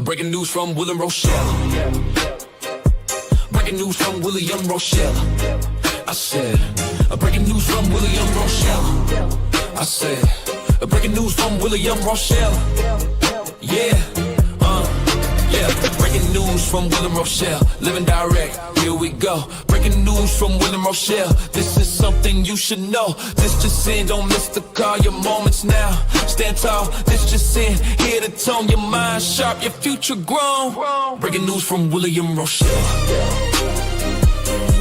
Breaking news from William Rochelle. Breaking news from William Rochelle. I said, breaking news from William Rochelle. I said, breaking news from William Rochelle. Yeah, yeah. Breaking news from William Rochelle. Living direct, here we go. Breaking news from William Rochelle. This is something you should know. This just in, don't miss the call. Your moments now. Stand tall, this just in. Here to tone your mind sharp, your future grown. Breaking news from William Rochelle.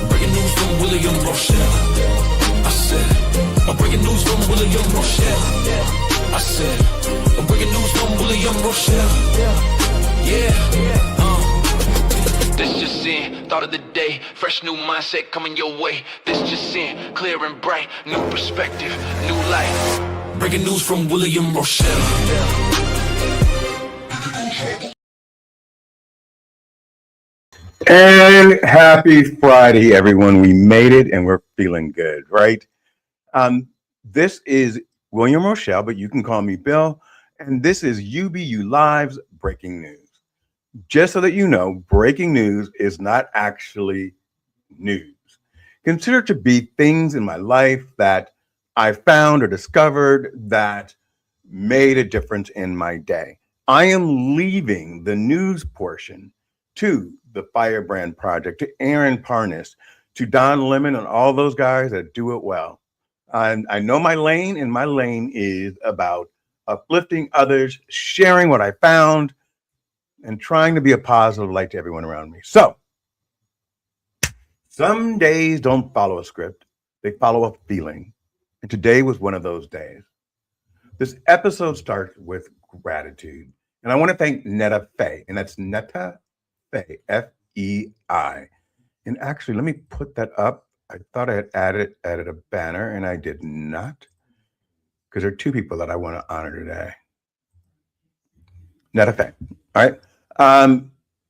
Breaking news from William Rochelle. I said, breaking news from William Rochelle. I said, breaking news from William Rochelle. Yeah, this just in, thought of the day. Fresh new mindset coming your way. This just in, clear and bright. New perspective, new life. Breaking news from William Rochelle. And happy Friday, everyone. We made it and we're feeling good, right? This is William Rochelle, but you can call me Bill. And this is UBU Live's Breaking News. Just so that you know, breaking news is not actually news. Consider it to be things in my life that I found or discovered that made a difference in my day. I am leaving the news portion to the Firebrand Project, to Aaron Parnas, to Don Lemon and all those guys that do it well. I know my lane, and my lane is about uplifting others, sharing what I found, and trying to be a positive light to everyone around me. So, some days don't follow a script, they follow a feeling. And today was one of those days. This episode starts with gratitude. And I want to thank Netta Faye, and that's Netta Faye, F-E-I. And actually, let me put that up. I thought I had added a banner, and I did not, because there are two people that I want to honor today. Netta Faye. All right.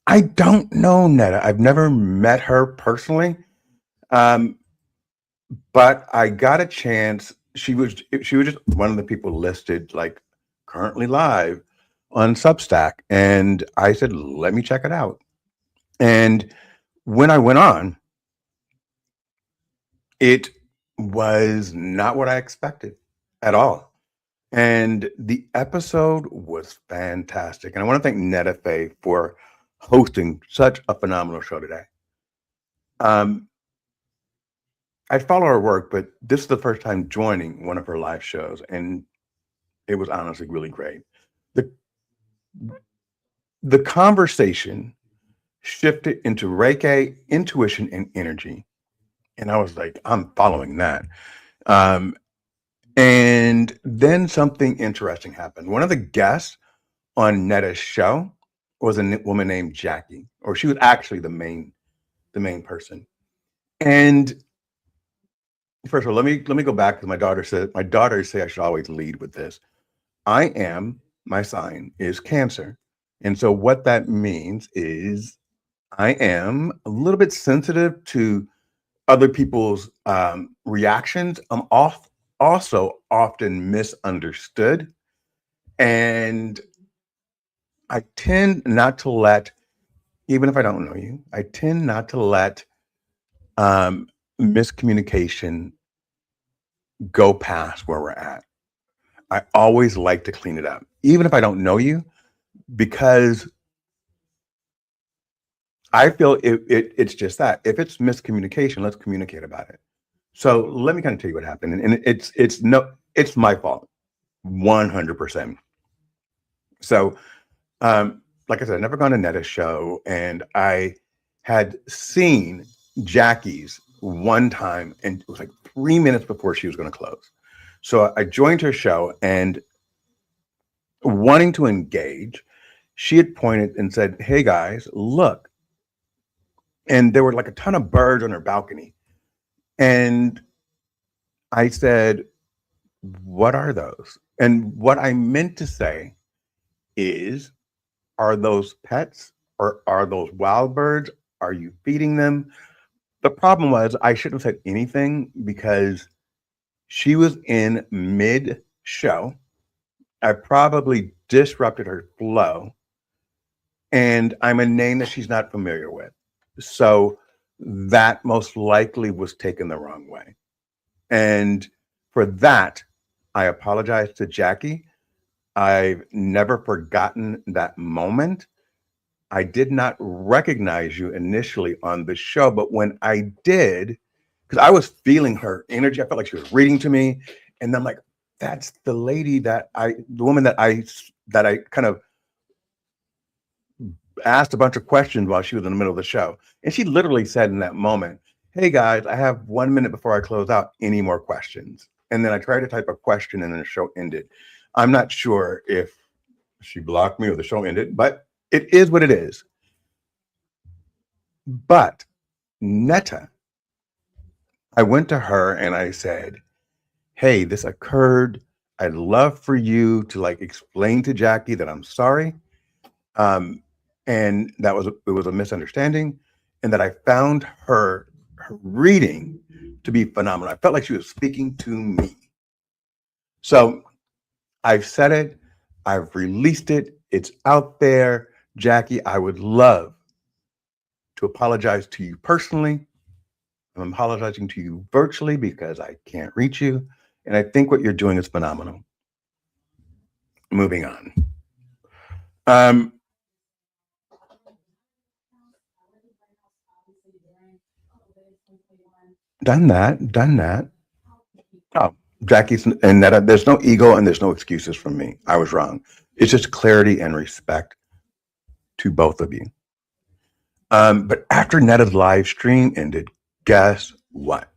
I don't know Netta. I've never met her personally. But I got a chance. She was just one of the people listed like currently live on Substack. And I said, let me check it out. And when I went on, it was not what I expected at all. And the episode was fantastic. And I want to thank Netta Faye for hosting such a phenomenal show today. I follow her work, but this is the first time joining one of her live shows. And it was honestly really great. The conversation shifted into Reiki, intuition, and energy. And I was like, I'm following that. And then something interesting happened. One of the guests on Netta's show was a woman named Jackie, or she was actually the main person. And first of all, let me go back to my daughters say I should always lead with this. My sign is Cancer. And so what that means is I am a little bit sensitive to other people's reactions. I'm also often misunderstood. And I tend not to let, even if I don't know you, I tend not to let miscommunication go past where we're at. I always like to clean it up, even if I don't know you, because I feel it's just that. If it's miscommunication, let's communicate about it. So let me kind of tell you what happened. And it's my fault, 100%. So, like I said, I've never gone to Netta's show, and I had seen Jackie's one time, and it was like 3 minutes before she was going to close. So I joined her show, and wanting to engage, she had pointed and said, "Hey guys, look." And there were like a ton of birds on her balcony. And I said, "What are those?" And what I meant to say is, are those pets, or are those wild birds? Are you feeding them? The problem was I shouldn't have said anything because she was in mid show. I probably disrupted her flow. and I'm a name that she's not familiar with. So that most likely was taken the wrong way. And for that, I apologize to Jackie. I've never forgotten that moment. I did not recognize you initially on the show, but when I did, because I was feeling her energy, I felt like she was reading to me, and I'm like, "That's the lady the woman that I kind of asked a bunch of questions while she was in the middle of the show." And she literally said in that moment, "Hey guys, I have 1 minute before I close out. Any more questions?" And then I tried to type a question, and then the show ended. I'm not sure if she blocked me or the show ended, but it is what it is. But Netta, I went to her and I said, "Hey, this occurred. I'd love for you to like explain to Jackie that I'm sorry. Um, and it was a misunderstanding, and that I found her reading to be phenomenal. I felt like she was speaking to me. So I've said it, I've released it, it's out there. Jackie, I would love to apologize to you personally. I'm apologizing to you virtually because I can't reach you. And I think what you're doing is phenomenal." Moving on. Um, done that. Oh, Jackie's and that there's no ego and there's no excuses from me. I was wrong. It's just clarity and respect to both of you. But after Netta's live stream ended, guess what?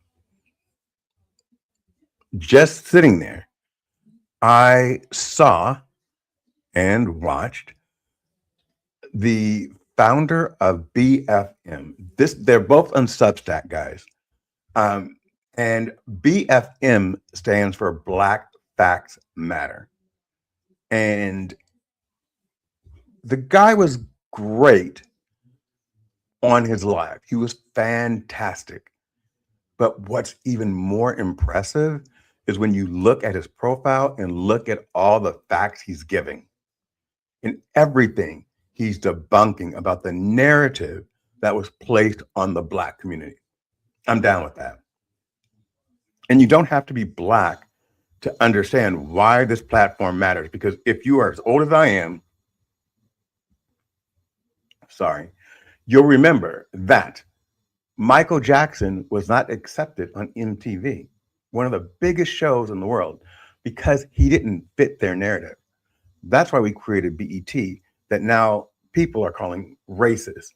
Just sitting there, I saw and watched the founder of BFM. They're both on Substack, guys. Um, and BFM stands for Black Facts Matter. And the guy was great on his live. He was fantastic. But what's even more impressive is when you look at his profile and look at all the facts he's giving and everything he's debunking about the narrative that was placed on the Black community. I'm down with that. And you don't have to be Black to understand why this platform matters, because if you are as old as I am, sorry, you'll remember that Michael Jackson was not accepted on MTV, one of the biggest shows in the world, because he didn't fit their narrative. That's why we created BET, that now people are calling racist.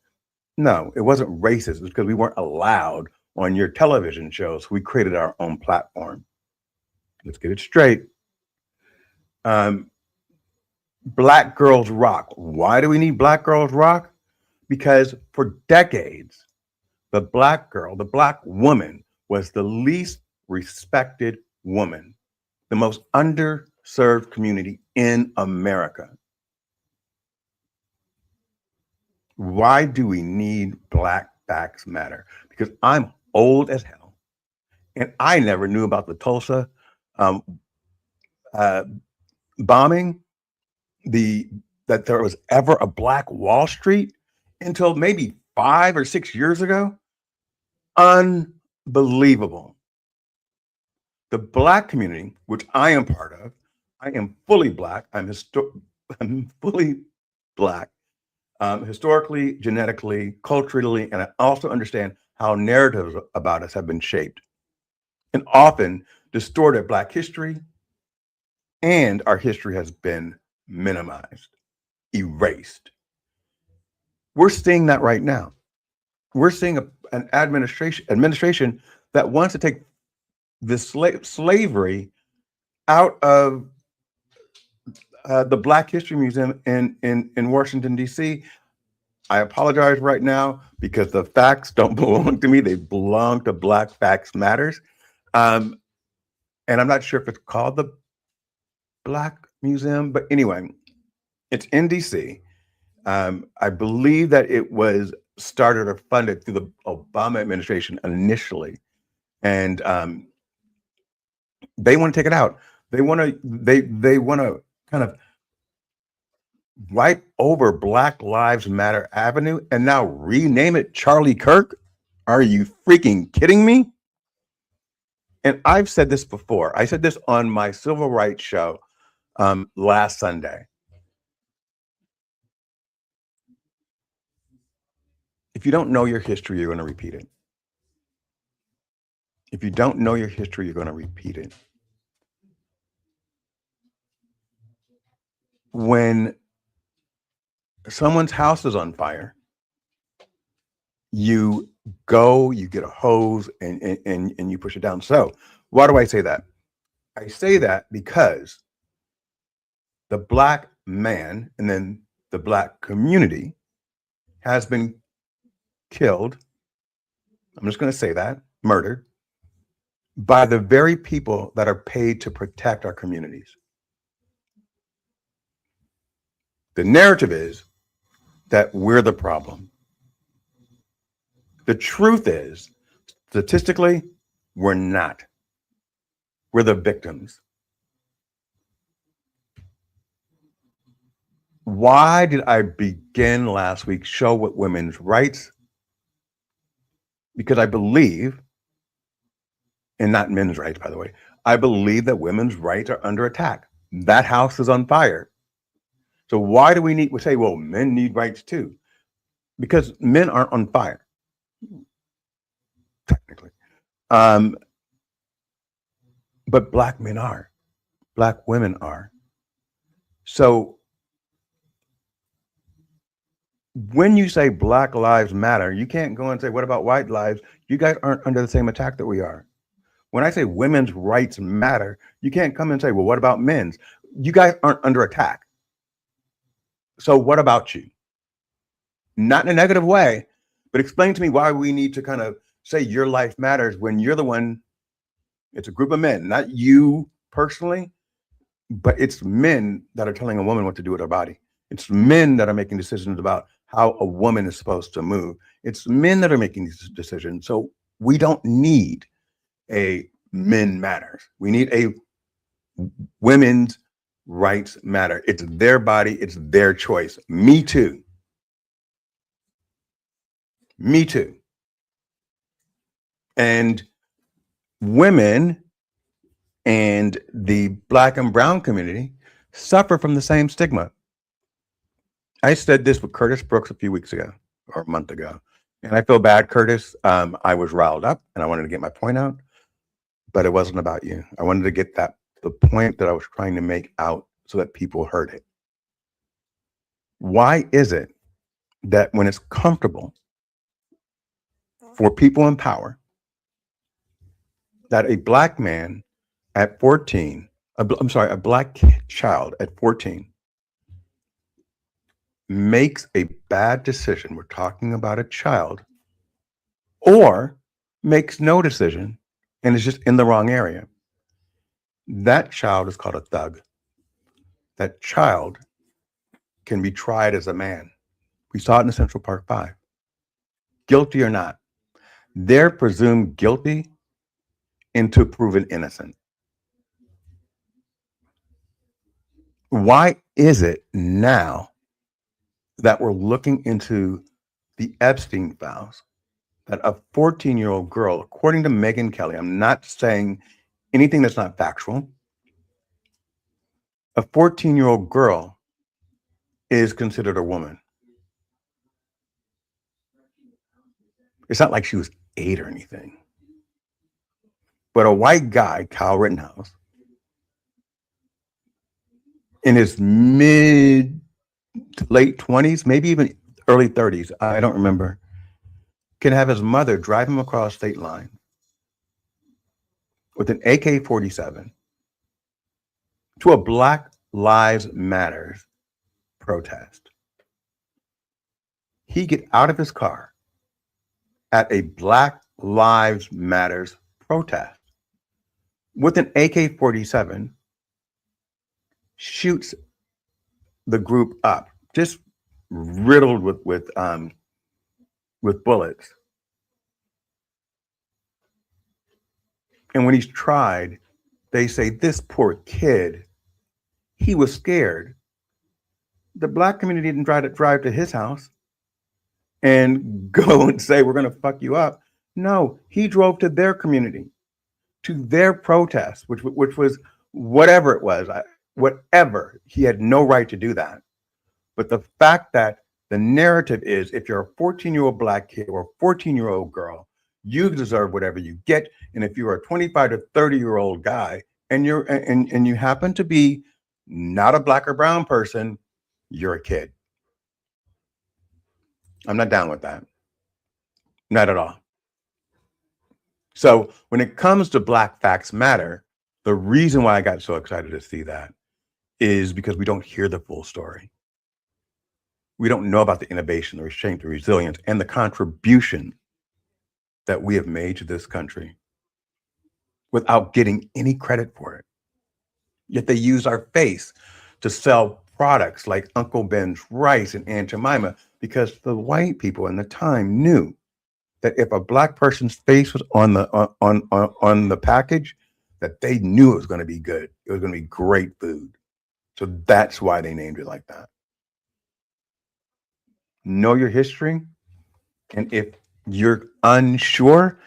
No, it wasn't racist. It was because we weren't allowed on your television shows. We created our own platform. Let's get it straight. Black Girls Rock. Why do we need Black Girls Rock? Because for decades, the Black girl, the Black woman, was the least respected woman, the most underserved community in America. Why do we need Black Facts Matter? Because I'm old as hell, and I never knew about the Tulsa um, bombing, that there was ever a Black Wall Street until maybe 5 or 6 years ago. Unbelievable. The Black community, which I am part of, I am fully Black. I'm fully Black, historically, genetically, culturally, and I also understand how narratives about us have been shaped and often distorted Black history, and our history has been minimized, erased. We're seeing that right now. We're seeing an administration that wants to take this slavery out of the Black History Museum in Washington, D.C. I apologize right now because the facts don't belong to me. They belong to Black Facts Matters. And I'm not sure if it's called the Black Museum, but anyway, it's in D.C. I believe that it was started or funded through the Obama administration initially. And they want to take it out. They want to kind of Wipe over Black Lives Matter Avenue and now rename it Charlie Kirk? Are you freaking kidding me? And I've said this before. I said this on my civil rights show last Sunday. If you don't know your history, you're going to repeat it. If you don't know your history, you're going to repeat it. When someone's house is on fire, you go, you get a hose, and you push it down. So why do I say that? I say that because the Black man and then the Black community has been killed. I'm just going to say that, murdered, by the very people that are paid to protect our communities. The narrative is that we're the problem. The truth is, statistically, we're not. We're the victims. Why did I begin last week's show with women's rights? Because I believe, and not men's rights, by the way, I believe that women's rights are under attack. That house is on fire. So why do we say, well, men need rights too? Because men aren't on fire, technically. But Black men are. Black women are. So when you say Black Lives Matter, you can't go and say, what about white lives? You guys aren't under the same attack that we are. When I say women's rights matter, you can't come and say, well, what about men's? You guys aren't under attack. So what about you? Not in a negative way, but explain to me why we need to kind of say your life matters when you're the one. It's a group of men, not you personally, but it's men that are telling a woman what to do with her body. It's men that are making decisions about how a woman is supposed to move. It's men that are making these decisions. So we don't need a men matters. We need a women's rights matter. It's their body. It's their choice. Me too. Me too. And women and the Black and brown community suffer from the same stigma. I said this with Curtis Brooks a few weeks ago or a month ago. And I feel bad, Curtis. I was riled up and I wanted to get my point out, but it wasn't about you. I wanted to get the point that I was trying to make out so that people heard it. Why is it that when it's comfortable for people in power, that a Black man at 14, a Black child at 14 makes a bad decision, we're talking about a child, or makes no decision and is just in the wrong area, that child is called a thug. That child can be tried as a man. We saw it in the Central Park Five. Guilty or not, they're presumed guilty until proven innocent. Why is it now that we're looking into the Epstein files that a 14-year-old girl, according to Megyn Kelly, I'm not saying anything that's not factual, a 14-year-old girl is considered a woman? It's not like she was 8 or anything. But a white guy, Kyle Rittenhouse, in his mid to late 20s, maybe even early 30s, I don't remember, can have his mother drive him across state line with an AK-47 to a Black Lives Matter protest. He get out of his car at a Black Lives Matters protest with an AK-47, shoots the group up, just riddled with bullets. And when he's tried, they say, this poor kid, he was scared. The black community didn't try to drive to his house and go and say, we're going to fuck you up. No, he drove to their community, to their protest, which was whatever it was, whatever. He had no right to do that. But the fact that the narrative is, if you're a 14-year-old black kid or a 14-year-old girl, you deserve whatever you get. And if you're a 25 to 30-year-old guy and you happen to be not a black or brown person, you're a kid. I'm not down with that. Not at all. So when it comes to Black Facts Matter, the reason why I got so excited to see that is because we don't hear the full story. We don't know about the innovation, the restraint, the resilience, and the contribution that we have made to this country without getting any credit for it. Yet they use our face to sell products like Uncle Ben's rice and Aunt Jemima, because the white people in the time knew that if a black person's face was on the package, that they knew it was going to be good. It was going to be great food. So that's why they named it like that. Know your history. And if you're unsure,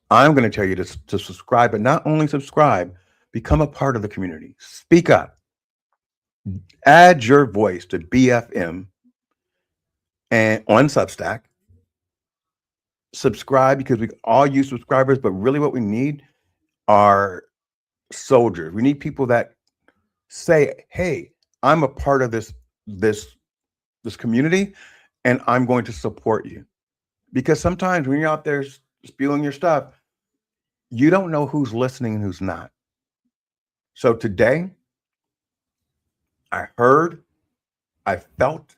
I'm going to tell you to subscribe, but not only subscribe, become a part of the community. Speak up. Add your voice to BFM and on Substack. Subscribe, because we all use subscribers, but really what we need are soldiers. We need people that say, hey, I'm a part of this community and I'm going to support you. Because sometimes when you're out there spewing your stuff, you don't know who's listening and who's not. So today, I heard, I felt,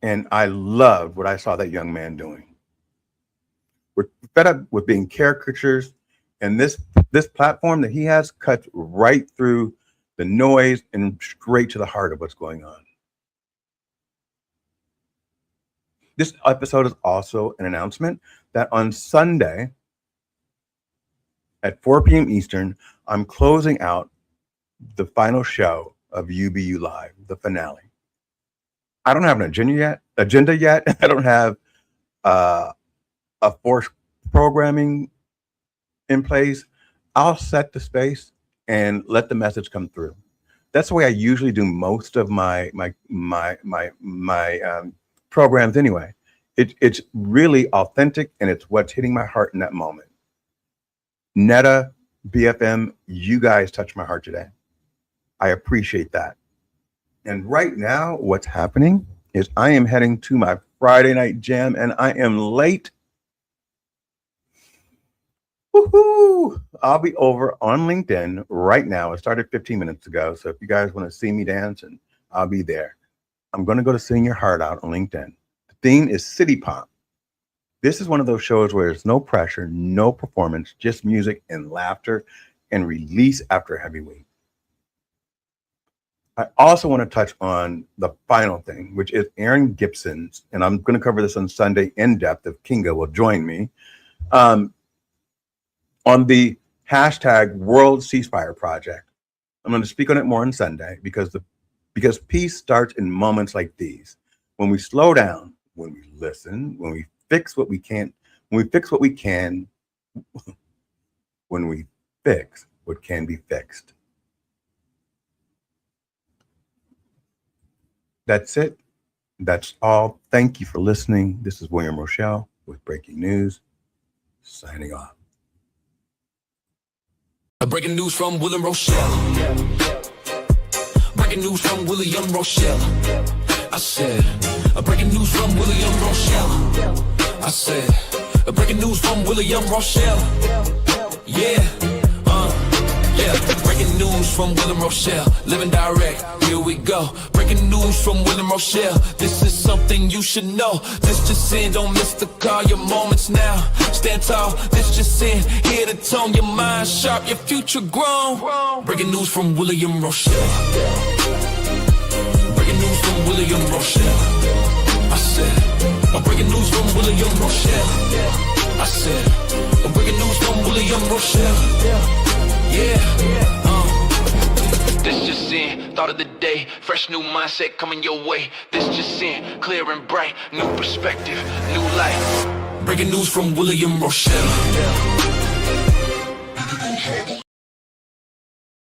and I loved what I saw that young man doing. We're fed up with being caricatures, and this platform that he has cuts right through the noise and straight to the heart of what's going on. This episode is also an announcement that on Sunday at 4 p.m. Eastern, I'm closing out the final show of UBU Live, the finale. I don't have an agenda yet. I don't have a forced programming in place. I'll set the space and let the message come through. That's the way I usually do most of my programs anyway. It's really authentic, and it's what's hitting my heart in that moment. Netta, BFM, you guys touched my heart today. I appreciate that. And right now, what's happening is I am heading to my Friday night jam, and I am late. Woohoo! I'll be over on LinkedIn right now. It started 15 minutes ago. So if you guys want to see me dance, and I'll be there. I'm going to go to Sing Your Heart Out on LinkedIn. The theme is City Pop. This is one of those shows where there's no pressure, no performance, just music and laughter and release after a heavy week. I also want to touch on the final thing, which is Aaron Gibson's, and I'm going to cover this on Sunday in depth if Kinga will join me, on the hashtag World Ceasefire Project. I'm going to speak on it more on Sunday because peace starts in moments like these. When we slow down, when we listen, when we fix what we can, when we fix what we can, when we fix what can be fixed. That's it. That's all. Thank you for listening. This is William Rochelle with Breaking News, signing off. Breaking news from William Rochelle. Breaking news from William Rochelle. I said, breaking news from William Rochelle. I said, breaking news from William Rochelle. Yeah, breaking news from William Rochelle. Living direct, here we go. Breaking news from William Rochelle. This is something you should know. This just in, don't miss the call. Your moments now, stand tall. This just in, here to tone your mind sharp, your future grown. Breaking news from William Rochelle. Breaking news from William Rochelle. I said, breaking news from William Rochelle. I said, breaking news from William Rochelle. Yeah, this just in, thought of the day. Fresh new mindset coming your way. This just in, clear and bright. New perspective, new life. Breaking news from William Rochelle.